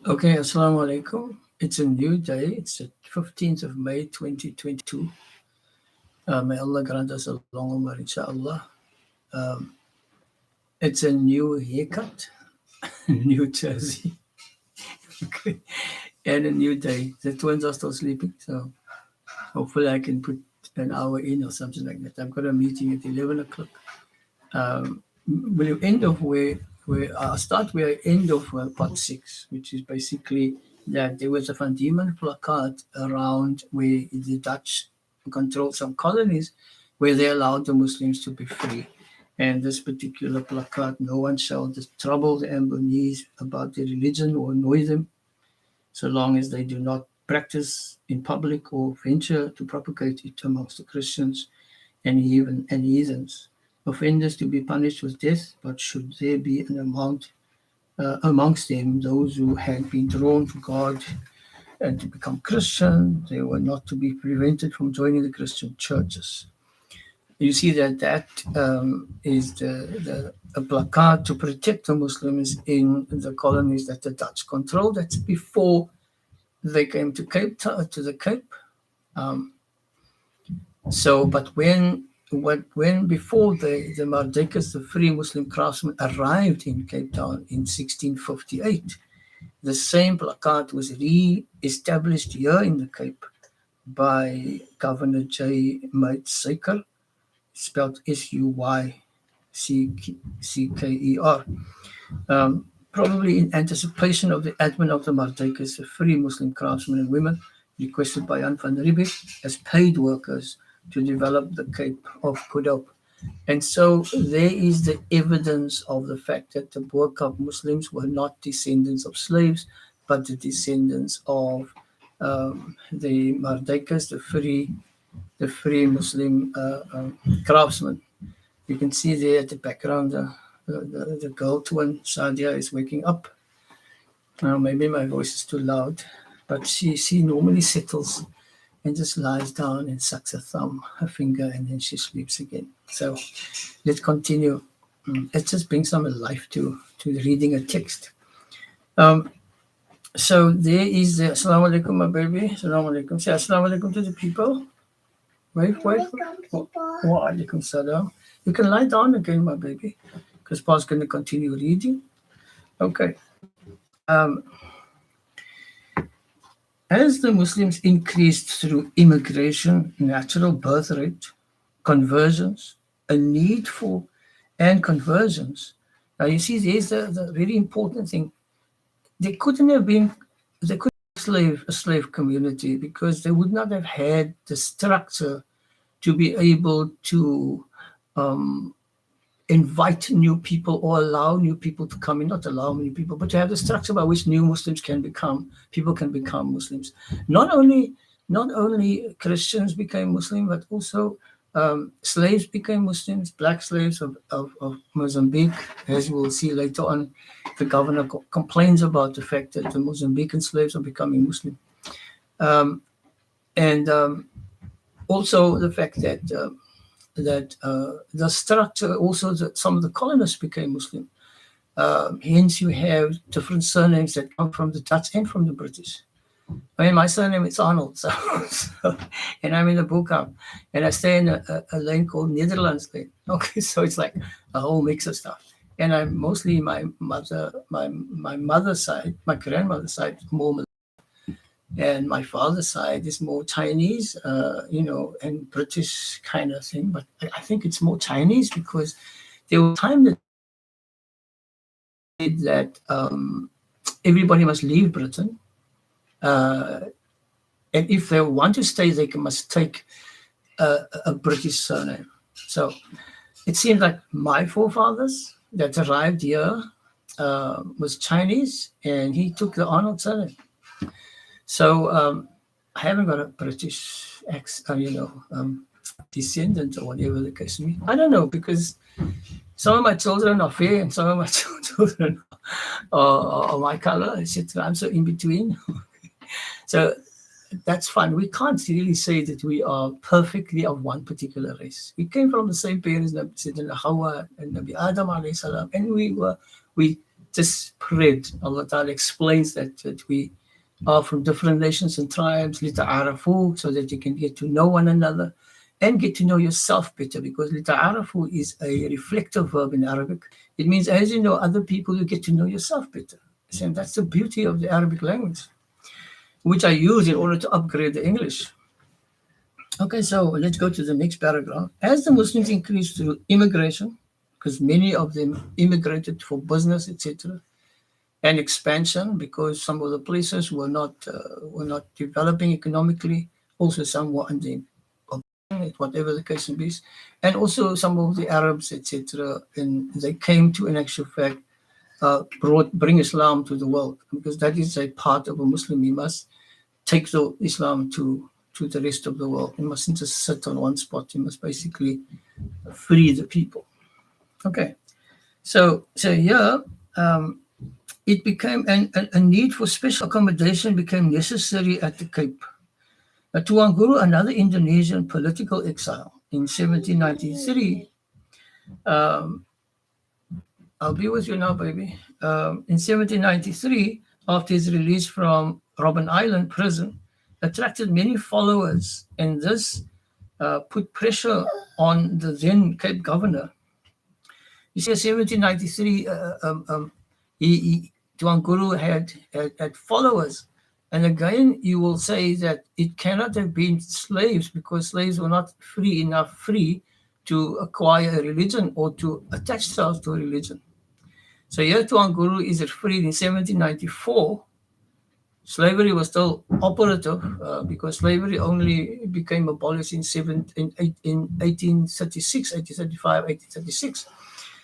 Okay, Assalamu alaikum. It's a new day. It's the 15th of May 2022. May Allah grant us a long umrah, inshallah. Um, it's a new haircut, new jersey, okay, and a new day. The twins are still sleeping, so hopefully I can put an hour in or something like that. I've got a meeting at 11 o'clock. We'll end off where I'll start where I end off part six, which is basically that there was a Van Diemen placard around where the Dutch controlled some colonies where they allowed the Muslims to be free. And this particular placard, no one shall trouble the Ambonese about their religion or annoy them, so long as they do not practice in public or venture to propagate it amongst the Christians and heathens. Offenders to be punished with death, but should there be an amount amongst them those who had been drawn to God and to become Christian, they were not to be prevented from joining the Christian churches. You see that is a placard to protect the Muslims in the colonies that the Dutch controlled. That's before they came to to the Cape. Um, but when before the Mardekas, the free Muslim craftsmen, arrived in Cape Town in 1658, the same placard was re-established here in the Cape by Governor J. Maitseker, spelled Suyckeer, probably in anticipation of the advent of the Mardekas, the free Muslim craftsmen and women requested by Jan van Riebeeck as paid workers to develop the Cape of Good Hope. And so there is the evidence of the fact that the Boerkaap Muslims were not descendants of slaves, but the descendants of the Mardekas, the free Muslim craftsmen. You can see there at the background the girl twin, Sadia, is waking up. Now, maybe my voice is too loud, but she normally settles and just lies down and sucks her finger, and then she sleeps again. So let's continue. Let's just bring some life to reading a text. So there is the Assalamu alaikum, my baby. Assalamu alaikum. Say Assalamu alaikum to the people. Wait. Wa alaikum salam. You can lie down again, my baby, because Pa's going to continue reading. Okay. As the Muslims increased through immigration, natural birth rate, conversions, a need for and conversions. Now you see, there's the very important thing. There couldn't have been a slave community because they would not have had the structure to be able to invite new people or allow new people to come in, not allow new people, but to have the structure by which new Muslims people can become Muslims. Not only Christians became Muslim, but also slaves became Muslims, black slaves of Mozambique. As we'll see later on, the governor complains about the fact that the Mozambican slaves are becoming Muslim. And also the fact that the structure, also that some of the colonists became Muslim. Hence, you have different surnames that come from the Dutch and from the British. I mean, my surname is Arnold, and I'm in the Boerkaap, and I stay in a lane called Netherlands Lane. Okay, so it's like a whole mix of stuff. And I'm mostly my mother's side, my grandmother's side, more, and my father's side is more Chinese, and British kind of thing. But I think it's more Chinese because there was a time that everybody must leave Britain. And if they want to stay, they must take a British surname. So it seems like my forefathers that arrived here was Chinese, and he took the Arnold surname. So I haven't got a British descendant or whatever the case may be. I don't know, because some of my children are fair and some of my children are my color, etc. I'm so in between. So that's fine. We can't really say that we are perfectly of one particular race. We came from the same parents, Sayyidina Hawa and Nabi Adam alayhi salam, and we just spread. Allah Ta'ala explains that we are from different nations and tribes, lita'arafu, so that you can get to know one another and get to know yourself better, because lita'arafu is a reflective verb in Arabic. It means as you know other people, you get to know yourself better. So that's the beauty of the Arabic language, which I use in order to upgrade the English. Okay, so let's go to the next paragraph. As the Muslims increased through immigration, because many of them immigrated for business, etc., and expansion, because some of the places were not developing economically. Also, some were under whatever the case may be, and also some of the Arabs, etc., and they came to, in actual fact, bring Islam to the world, because that is a part of a Muslim. He must take the Islam to the rest of the world. He mustn't just sit on one spot. He must basically free the people. Okay, so here it became a need for special accommodation became necessary at the Cape. Tuan Guru, another Indonesian political exile, in 1793. I'll be with you now, baby. In 1793, after his release from Robben Island prison, attracted many followers, and this put pressure on the then Cape governor. You see, in 1793, Tuan Guru had followers. And again, you will say that it cannot have been slaves, because slaves were not free to acquire a religion or to attach themselves to a religion. So here Tuan Guru is freed in 1794. Slavery was still operative because slavery only became abolished in 1836, 1835, 1836.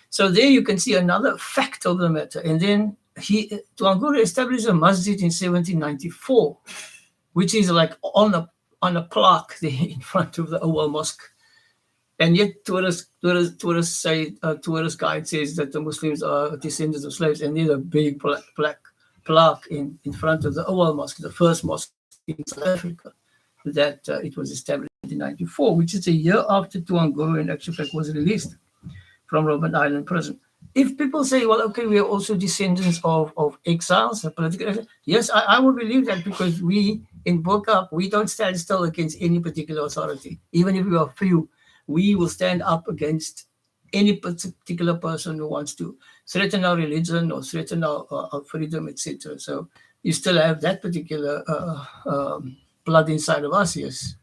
So there you can see another fact of the matter. And then Tuan Guru established a masjid in 1794, which is like on a plaque there in front of the Awal Mosque. And yet tourist guide says that the Muslims are descendants of slaves, and there's a big plaque in front of the Awal Mosque, the first mosque in South Africa, that it was established in 1994, which is a year after Tuan Guru in actual fact was released from Robben Island prison. If people say, well, okay, we are also descendants of exiles, political exiles, yes, I will believe that, because we in Bokap, we don't stand still against any particular authority. Even if we are few, we will stand up against any particular person who wants to threaten our religion or threaten our freedom, etc. So you still have that particular blood inside of us, yes.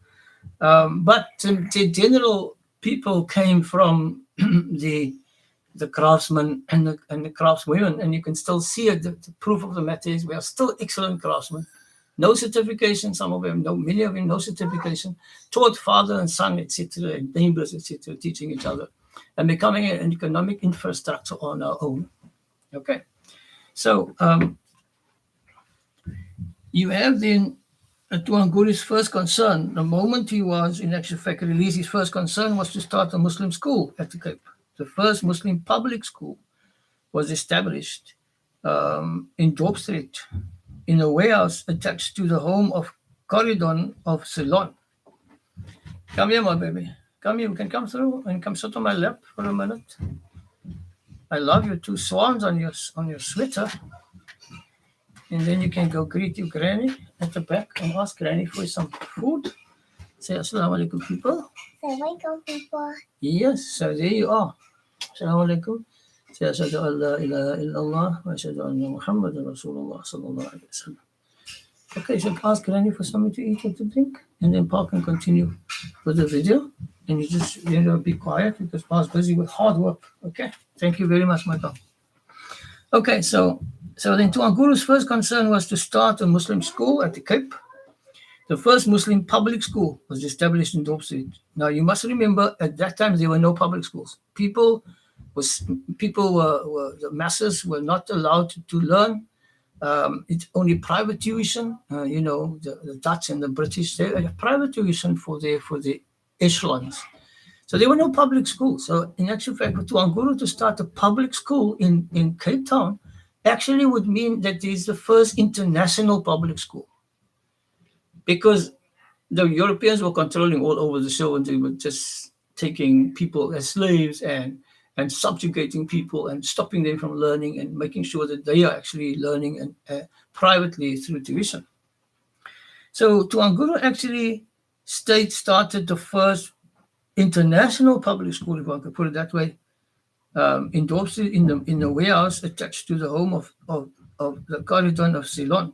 But the general people came from the craftsmen and the craftswomen, and you can still see it. The proof of the matter is we are still excellent craftsmen. No certification, some of them, many of them, no certification. Taught father and son, etc., and neighbors, etc., teaching each other and becoming an economic infrastructure on our own. Okay, so you have then Tuan Guru's first concern. The moment he was in actual fact released, his first concern was to start a Muslim school at the Cape. The first Muslim public school was established in Dorp Street, in a warehouse attached to the home of Corridon of Ceylon. Come here, my baby. Come here. We can come through and come sit on my lap for a minute. I love your two swans on your sweater. And then you can go greet your granny at the back and ask granny for some food. Say assalamu alaikum, people. Assalamu alaikum, people. Yes, so there you are. Assalamu alaikum. Say ashhadu an la ilaha illallah wa ashhadu anna Muhammadan Rasulullah sallallahu alaihi wasallam. Okay, so ask granny for something to eat or to drink, and then Pa can continue with the video. And you just be quiet, because Pa's busy with hard work. Okay, thank you very much, Michael. Okay, so then Tuan Guru's first concern was to start a Muslim school at the Cape. The first Muslim public school was established in Dorp Street. Now you must remember, at that time there were no public schools. The masses were not allowed to learn. It's only private tuition. The Dutch and the British, they had private tuition for the echelons. So there were no public schools. So in actual fact, for Tuan Guru to start a public school in Cape Town actually would mean that there is the first international public school. Because the Europeans were controlling all over the show, and they were just taking people as slaves and and subjugating people and stopping them from learning and making sure that they are actually learning and privately through tuition. So Tuan Guru actually started the first international public school, if I could put it that way, in Dorset, in the warehouse attached to the home of the Corridon of Ceylon.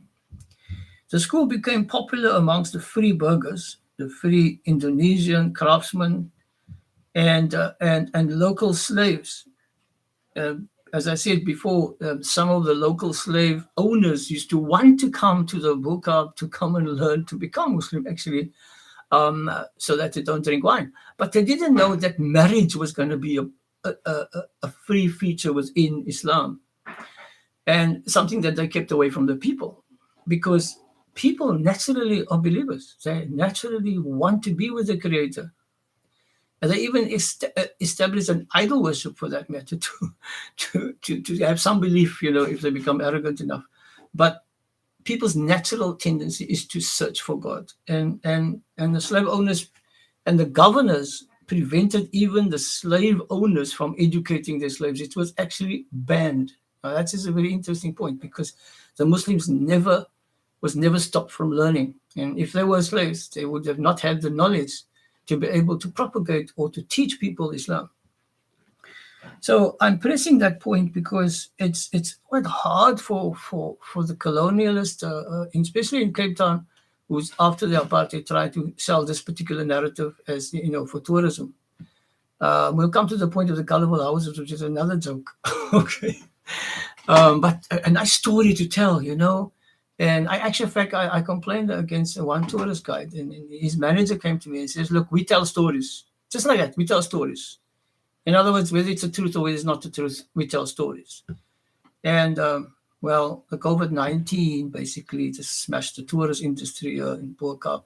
The school became popular amongst the free burghers, the free Indonesian craftsmen, and local slaves. As I said before, some of the local slave owners used to want to come to the Burqa to come and learn to become Muslim, actually, so that they don't drink wine. But they didn't know that marriage was going to be a free feature within Islam, and something that they kept away from the people, because people naturally are believers. They naturally want to be with the Creator. And they even establish an idol worship, for that matter, to have some belief, if they become arrogant enough. But people's natural tendency is to search for God. And the slave owners and the governors prevented even the slave owners from educating their slaves. It was actually banned. Now, that is a very interesting point, because the Muslims was never stopped from learning. And if they were slaves, they would have not had the knowledge to be able to propagate or to teach people Islam. So I'm pressing that point because it's quite hard for the colonialists, especially in Cape Town, who's after the apartheid tried to sell this particular narrative as, for tourism. We'll come to the point of the colorful houses, which is another joke. Okay. But a nice story to tell, And in fact, I complained against one tourist guide, and his manager came to me and says, "Look, we tell stories. Just like that, we tell stories. In other words, whether it's the truth or whether it's not the truth, we tell stories." And, the COVID-19 basically just smashed the tourist industry in Burqa.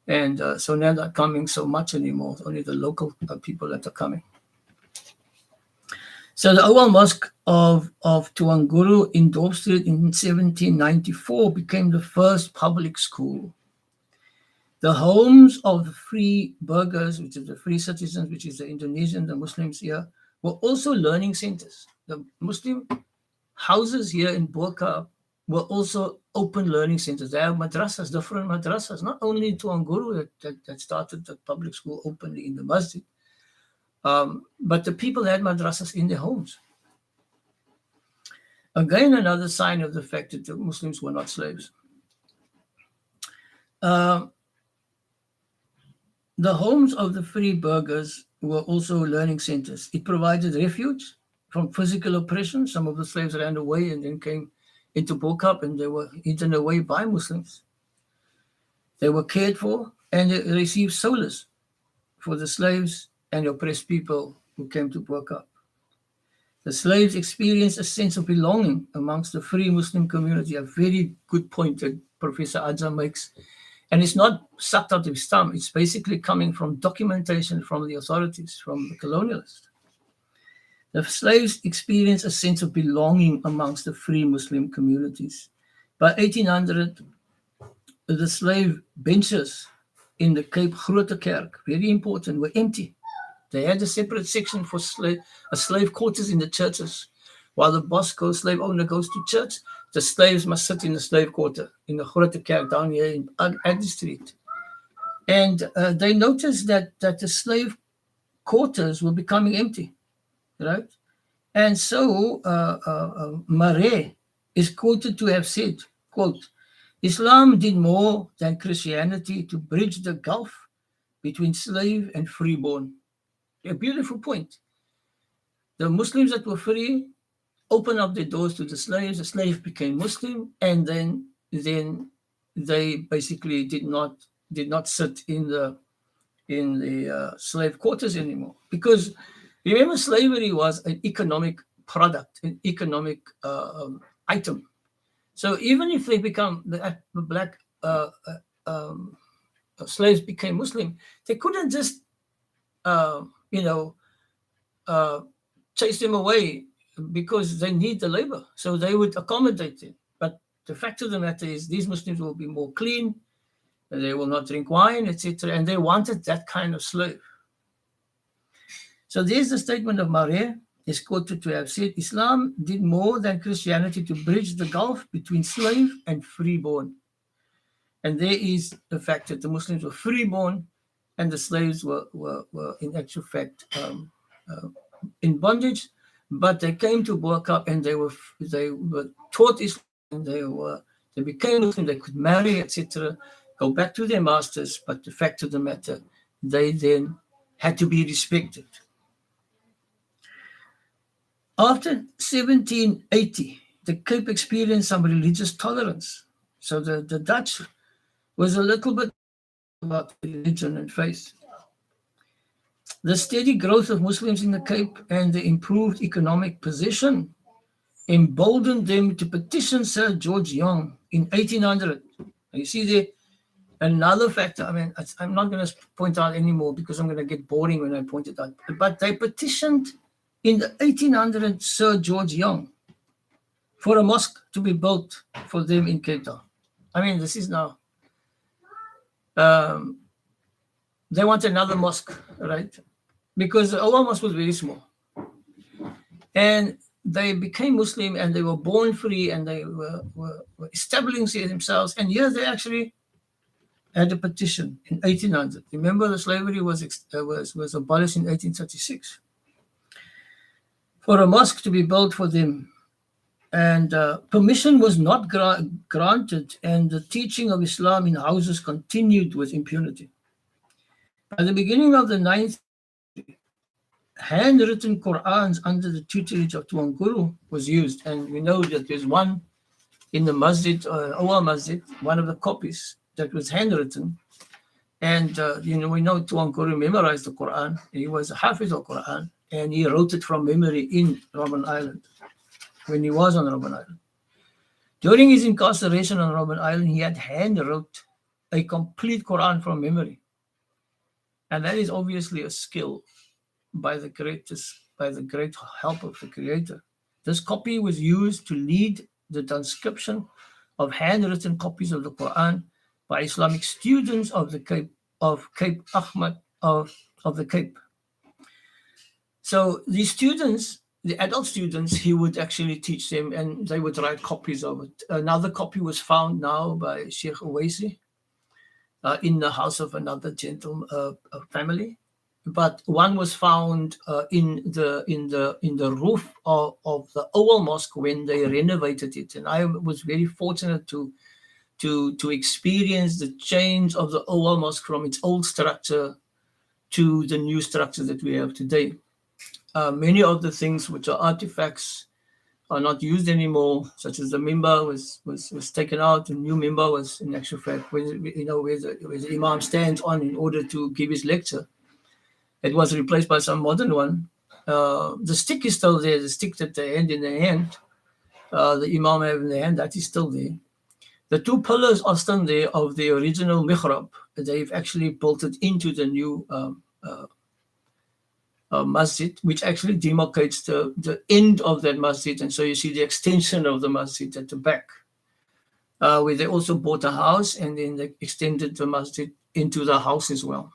And so now they're not coming so much anymore. It's only the local people that are coming. So the Awal Mosque of Tuan Guru in Dorset in 1794 became the first public school. The homes of the free burghers, which is the free citizens, which is the Indonesian, the Muslims here, were also learning centers. The Muslim houses here in Burqa were also open learning centers. They have madrasas, different madrasas, not only Tuan Guru that started the public school openly in the masjid, but the people had madrasas in their homes. Again, another sign of the fact that the Muslims were not slaves. The homes of the free burghers were also learning centers. It provided refuge from physical oppression. Some of the slaves ran away and then came into Burqa, and they were eaten away by Muslims. They were cared for, and they received solace for the slaves and oppressed people who came to Burqa. The slaves experienced a sense of belonging amongst the free Muslim community, a very good point that Professor Adza makes. And it's not sucked out of his thumb. It's basically coming from documentation from the authorities, from the colonialists. The slaves experienced a sense of belonging amongst the free Muslim communities. By 1800, the slave benches in the Cape Grote Kerk, very important, were empty. They had a separate section for slave quarters in the churches. While the boss slave owner goes to church, the slaves must sit in the slave quarter in the Grote Kerk down here in Aggie Street. And they noticed that the slave quarters were becoming empty, right? And so Marais is quoted to have said, quote, "Islam did more than Christianity to bridge the gulf between slave and freeborn." A beautiful point. The Muslims that were free opened up their doors to the slaves became Muslim, and then they basically did not sit in the slave quarters anymore, because remember, slavery was an economic product, an economic item. So even if they become the black slaves became Muslim, they couldn't just chase them away, because they need the labor. So they would accommodate it. But the fact of the matter is, these Muslims will be more clean, and they will not drink wine, etc. And they wanted that kind of slave. So there's the statement of Mareh, is quoted to have said, Islam did more than Christianity to bridge the gulf between slave and freeborn. And there is the fact that the Muslims were freeborn and the slaves were in actual fact in bondage, but they came to work up and they were taught Islam, and they became Muslim, they could marry, etc., go back to their masters, but the fact of the matter, they then had to be respected. After 1780, the Cape experienced some religious tolerance. So the Dutch was a little bit about religion and faith. The steady growth of Muslims in the Cape and the improved economic position emboldened them to petition Sir George Young in 1800. You see there, another factor, I mean, I'm not going to point out anymore because I'm going to get boring when I point it out, but they petitioned in the 1800 Sir George Young for a mosque to be built for them in Cape Town. I mean, this is now, they want another mosque, right? Because the old mosque was very small. And they became Muslim and they were born free and they were establishing themselves. And here they actually had a petition in 1800. Remember, the slavery was abolished in 1836. For a mosque to be built for them. And permission was not granted, and the teaching of Islam in houses continued with impunity. By the beginning of the 9th century, handwritten Qur'ans under the tutelage of Tuan Guru was used. And we know that there's one in the masjid, Awal Masjid, one of the copies that was handwritten. And, we know Tuan Guru memorized the Qur'an. He was a Hafiz of Qur'an, and he wrote it from memory in Robben Island when he was on Robben Island. During his incarceration on Robben Island, he had hand-wrote a complete Qur'an from memory. And that is obviously a skill by the great help of the Creator. This copy was used to lead the transcription of handwritten copies of the Quran by Islamic students of the Cape Ahmad of the Cape. So these students, the adult students, he would actually teach them and they would write copies of it. Another copy was found now by Sheikh Uwaisi in the house of another gentleman family. But one was found in the roof of the Awal Mosque when they renovated it. And I was very fortunate to experience the change of the Awal Mosque from its old structure to the new structure that we have today. Many of the things which are artifacts are not used anymore, such as the mimbar was taken out. The new mimbar was, in actual fact, where the Imam stands on in order to give his lecture. It was replaced by some modern one. The stick is still there, the stick that they had in their hand, the Imam had in their hand, that is still there. The two pillars are still there of the original mihrab. They've actually built it into the new masjid, which actually demarcates the end of that masjid. And so you see the extension of the masjid at the back, where they also bought a house and then they extended the masjid into the house as well.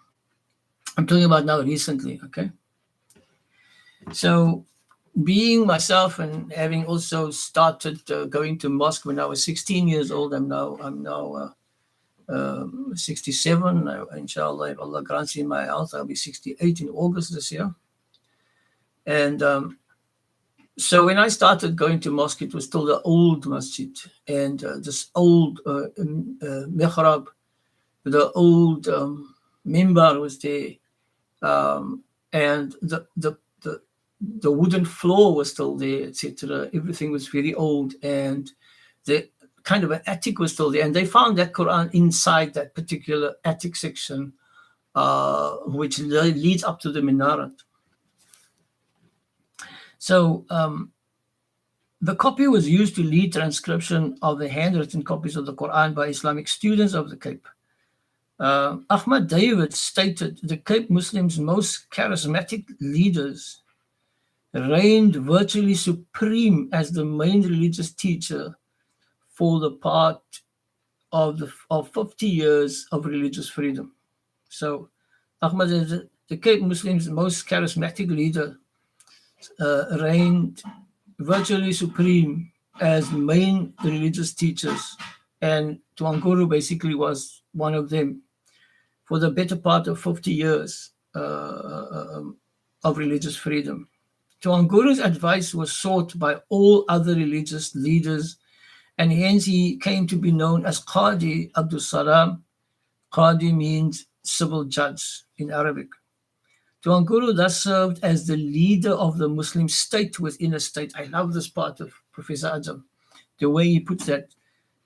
I'm talking about now recently, okay? So being myself and having also started going to mosque when I was 16 years old, I'm now 67. Inshallah, if Allah grants me my health, I'll be 68 in August this year. And so when I started going to mosque, it was still the old masjid and this old mihrab, the old mimbar was there, and the wooden floor was still there, etc. Everything was very old, and the kind of an attic was still there. And they found that Quran inside that particular attic section, which leads up to the minaret. So the copy was used to lead transcription of the handwritten copies of the Quran by Islamic students of the Cape. Ahmad David stated the Cape Muslims' most charismatic leaders reigned virtually supreme as the main religious teacher for the part of 50 years of religious freedom. So Ahmad the Cape Muslims' most charismatic leader, reigned virtually supreme as main religious teachers, and Tuan basically was one of them for the better part of 50 years of religious freedom. Tuan advice was sought by all other religious leaders, and hence he came to be known as Qadi Abdul Salam. Qadi means civil judge in Arabic. Tuan thus served as the leader of the Muslim state within a state. I love this part of Professor Ajam, the way he puts that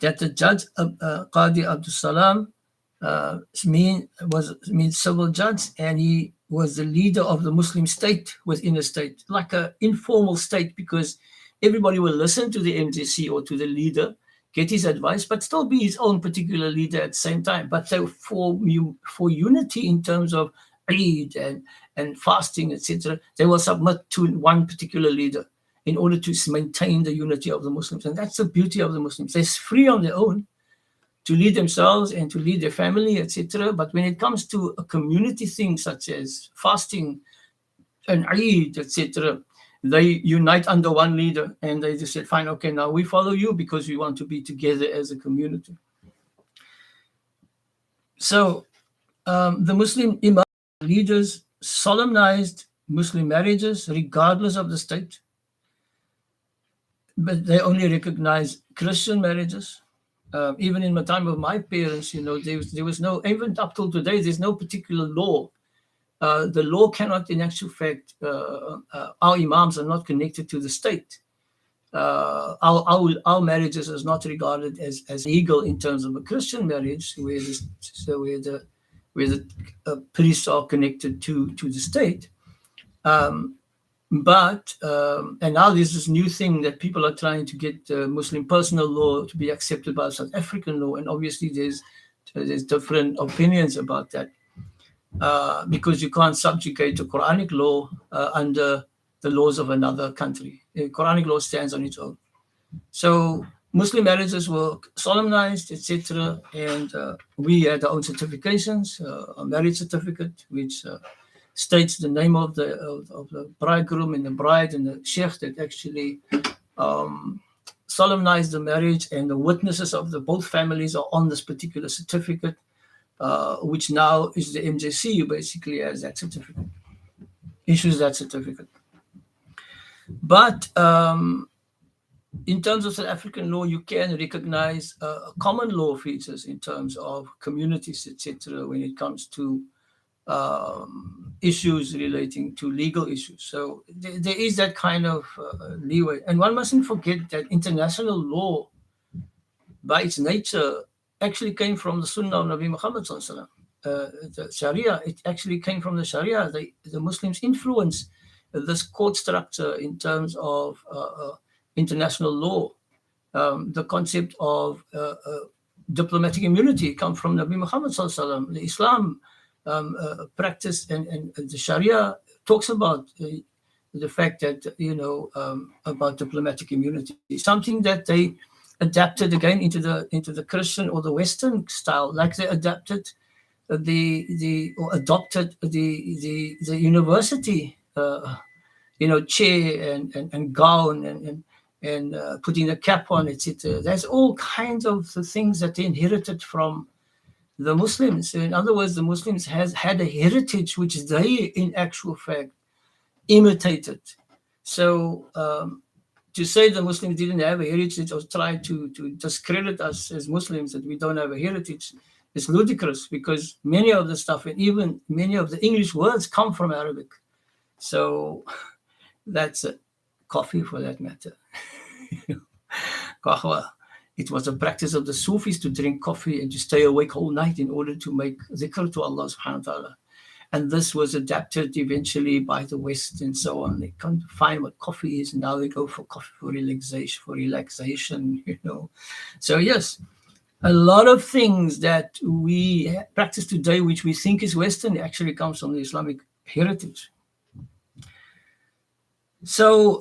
the judge, Qadi Abdul Salam, means civil judge, and he was the leader of the Muslim state within a state, like an informal state, because everybody will listen to the MJC or to the leader, get his advice, but still be his own particular leader at the same time. But for unity in terms of Eid and fasting, etc., they will submit to one particular leader in order to maintain the unity of the Muslims. And that's the beauty of the Muslims. They're free on their own to lead themselves and to lead their family, etc. But when it comes to a community thing such as fasting and Eid, etc., they unite under one leader, and they just said, fine, okay, now we follow you because we want to be together as a community. So the Muslim imam leaders solemnized Muslim marriages regardless of the state, but they only recognize Christian marriages. Even in the time of my parents, there was no, even up till today, there's no particular law. The law cannot, in actual fact, our imams are not connected to the state. Our marriages is not regarded as legal in terms of a Christian marriage, where the priests are connected to the state. But now there's this new thing that people are trying to get Muslim personal law to be accepted by South African law, and obviously there's different opinions about that, because you can't subjugate the Quranic law under the laws of another country. The Quranic law stands on its own. So Muslim marriages were solemnized, etc., and we had our own certifications, a marriage certificate, which states the name of the bridegroom and the bride and the sheikh that actually solemnized the marriage, and the witnesses of both families are on this particular certificate, which now is the MJC basically has that certificate, issues that certificate. But in terms of South African law, you can recognize common law features in terms of communities, etc., when it comes to issues relating to legal issues. So there is that kind of leeway. And one mustn't forget that international law, by its nature, actually came from the Sunnah of Nabi Muhammad sallallahu alaihi wasallam. The Sharia, it actually came from the Sharia. The Muslims influenced this court structure in terms of international law. The concept of diplomatic immunity come from Nabi Muhammad sallallahu alaihi wasallam. The Islam practice and the Sharia talks about the fact that about diplomatic immunity, something that they adapted again into the Christian or the Western style, like they adapted or adopted the university chair and gown and putting a cap on, etc. There's all kinds of the things that they inherited from the Muslims. In other words, the Muslims has had a heritage which they, in actual fact, imitated. So to say the Muslims didn't have a heritage or try to discredit us as Muslims that we don't have a heritage is ludicrous, because many of the stuff and even many of the English words come from Arabic. So that's it. Coffee, for that matter. Qahwa. It was a practice of the Sufis to drink coffee and to stay awake all night in order to make dhikr to Allah subhanahu wa ta'ala. And this was adapted eventually by the West and so on. They can't find what coffee is. Now they go for coffee for relaxation, So yes, a lot of things that we practice today, which we think is Western, actually comes from the Islamic heritage. So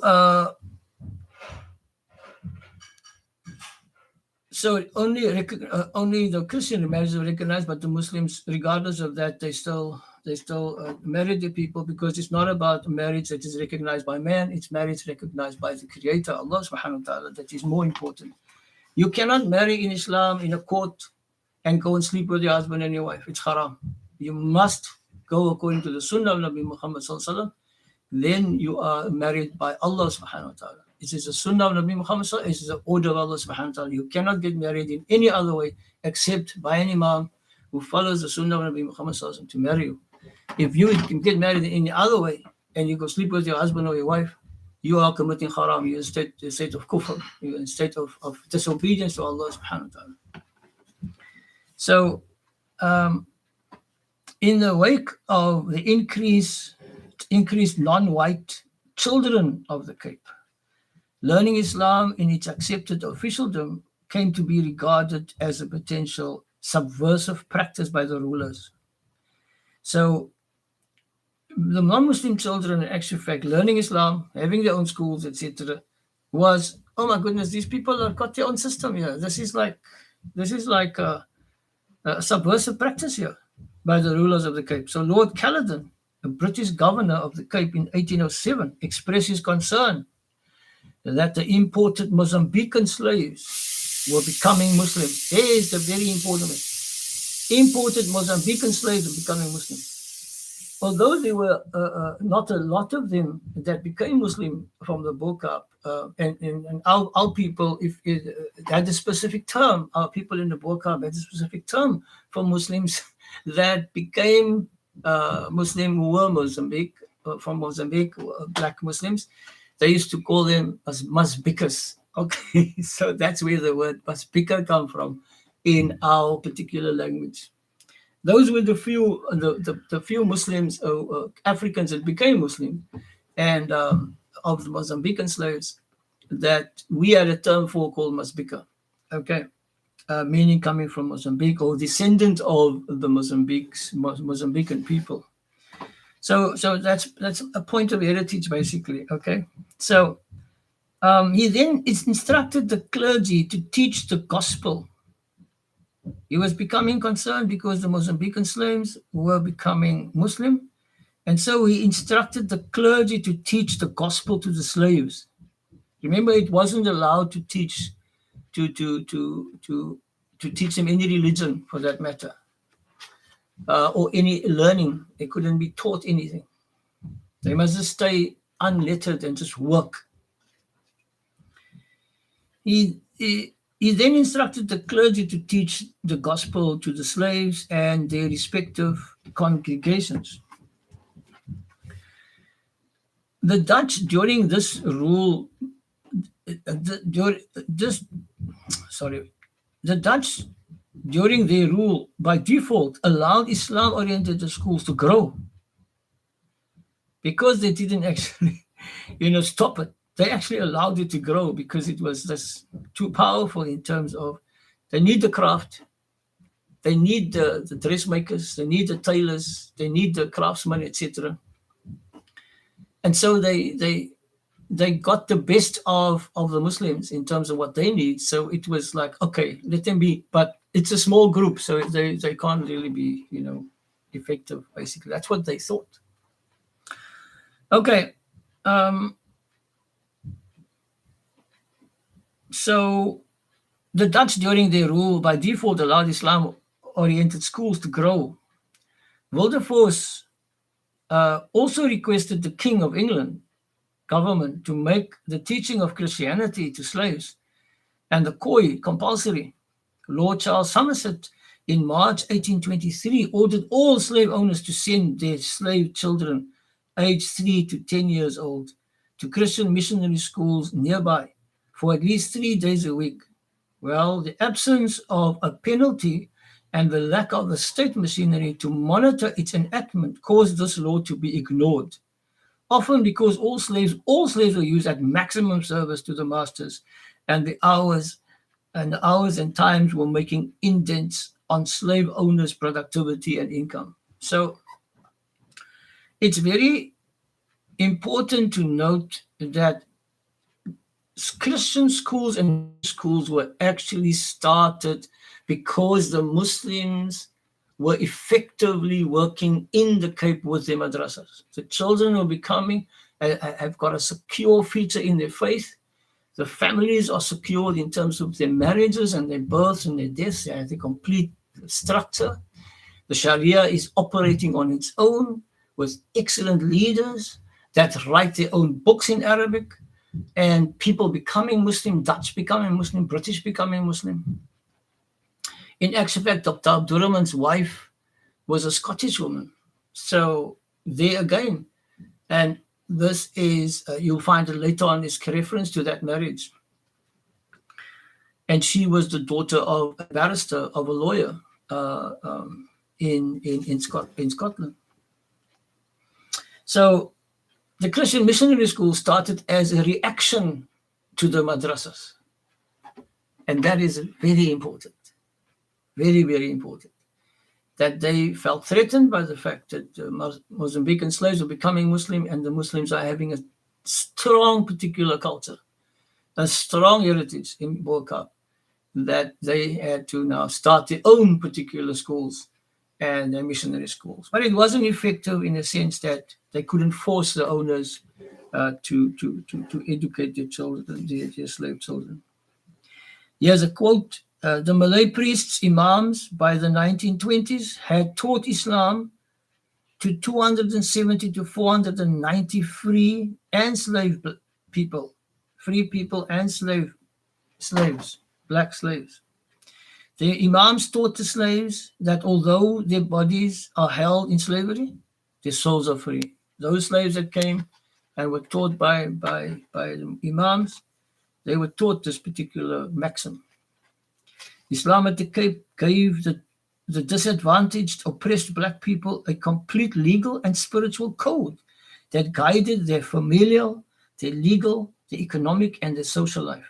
only the Christian marriages are recognized, but the Muslims, regardless of that, they still They still marry the people, because it's not about marriage that is recognized by man. It's marriage recognized by the Creator, Allah subhanahu wa ta'ala, that is more important. You cannot marry in Islam in a court and go and sleep with your husband and your wife. It's haram. You must go according to the Sunnah of Nabi Muhammad sallallahu alaihi wasallam. Then you are married by Allah subhanahu wa ta'ala. It is the Sunnah of Nabi Muhammad sallallahu alaihi wasallam. It is the order of Allah subhanahu wa ta'ala. You cannot get married in any other way except by an imam who follows the Sunnah of Nabi Muhammad sallallahu alaihi wasallam to marry you. If you can get married in any other way and you go sleep with your husband or your wife, you are committing haram. You're in a state of kufr. You're in a state of disobedience to Allah subhanahu wa ta'ala. So, in the wake of the increased non-white children of the Cape, learning Islam in its accepted officialdom came to be regarded as a potential subversive practice by the rulers. So the non-Muslim children, in actual fact, learning Islam, having their own schools, etc., was, oh my goodness, these people have got their own system here. This is like a subversive practice here by the rulers of the Cape. So Lord Caledon, a British governor of the Cape in 1807, expressed his concern that the imported Mozambican slaves were becoming Muslim. There is the very important one. Imported Mozambican slaves were becoming Muslim. Although there were not a lot of them that became Muslim from the Bo-Kaap, and our people, if it had a specific term, our people in the Bo-Kaap had a specific term for Muslims that became Muslim who were Mozambique, from Mozambique, black Muslims. They used to call them as Masbikas. Okay, so that's where the word Masbika come from in our particular language. Those were the few Muslims, Africans that became Muslim, and of the Mozambican slaves that we had a term for called Masbika. Okay, meaning coming from Mozambique or descendant of the Mozambican people. So that's a point of heritage, basically. Okay, so he then instructed the clergy to teach the gospel. He was becoming concerned because the Mozambican slaves were becoming Muslim, and so he instructed the clergy to teach the gospel to the slaves. Remember, it wasn't allowed to teach to teach them any religion, for that matter, or any learning. They couldn't be taught anything. They must just stay unlettered and just work. He then instructed the clergy to teach the gospel to the slaves and their respective congregations. The Dutch during this rule, the Dutch during their rule by default allowed Islam-oriented schools to grow because they didn't actually, stop it. They actually allowed it to grow because it was just too powerful in terms of they need the craft, they need the dressmakers, they need the tailors, they need the craftsmen, etc. And so they got the best of the Muslims in terms of what they need. So it was like, okay, let them be, but it's a small group, so they can't really be, effective, basically. That's what they thought. Okay. So the Dutch during their rule by default allowed Islam-oriented schools to grow. Wilberforce also requested the King of England government to make the teaching of Christianity to slaves and the Khoi compulsory. Lord Charles Somerset in March 1823 ordered all slave owners to send their slave children aged 3 to 10 years old to Christian missionary schools nearby for at least 3 days a week. Well, the absence of a penalty and the lack of the state machinery to monitor its enactment caused this law to be ignored, often because all slaves were used at maximum service to the masters, and the hours and times were making indents on slave owners' productivity and income. So it's very important to note that Christian schools and schools were actually started because the Muslims were effectively working in the Cape with their madrasas. The children were becoming, have got a secure feature in their faith. The families are secured in terms of their marriages and their births and their deaths. They have the complete structure. The Sharia is operating on its own with excellent leaders that write their own books in Arabic, and people becoming Muslim, Dutch becoming Muslim, British becoming Muslim. In actual fact, Dr. Abdurrahman's wife was a Scottish woman. So there again, and this is, you'll find it later on, is reference to that marriage. And she was the daughter of a barrister, of a lawyer in Scotland. So the Christian missionary school started as a reaction to the madrasas. And that is very important, very, very important. That they felt threatened by the fact that Mozambican slaves are becoming Muslim, and the Muslims are having a strong particular culture, a strong heritage in Bo-Kaap, that they had to now start their own particular schools and their missionary schools. But it wasn't effective in the sense that they couldn't force the owners to educate their children, their slave children. Here's a quote. The Malay priests, imams, by the 1920s had taught Islam to 270 to 490 free and slave people, free people and slaves, black slaves. The imams taught the slaves that although their bodies are held in slavery, their souls are free. Those slaves that came and were taught by the imams, they were taught this particular maxim. Islam at the Cape gave the disadvantaged, oppressed black people a complete legal and spiritual code that guided their familial, their legal, their economic, and their social life.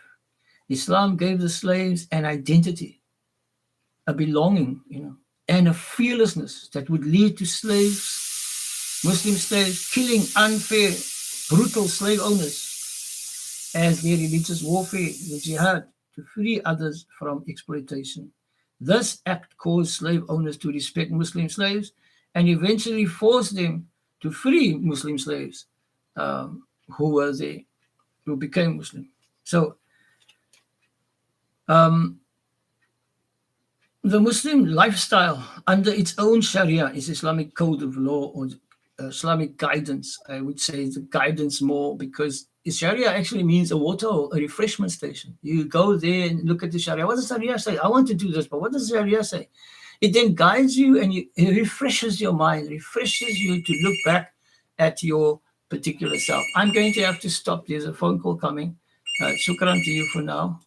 Islam gave the slaves an identity, a belonging, and a fearlessness that would lead to Muslim slaves, killing unfair, brutal slave owners as their religious warfare, the jihad, to free others from exploitation. This act caused slave owners to respect Muslim slaves and eventually forced them to free Muslim slaves who were there, who became Muslim. So the Muslim lifestyle under its own Sharia is Islamic code of law or Islamic guidance. I would say the guidance more, because Sharia actually means a water hole, a refreshment station. You go there and look at the Sharia. What does Sharia say? I want to do this, but what does Sharia say? It then guides you and it refreshes your mind, refreshes you to look back at your particular self. I'm going to have to stop. There's a phone call coming. Shukran to you for now.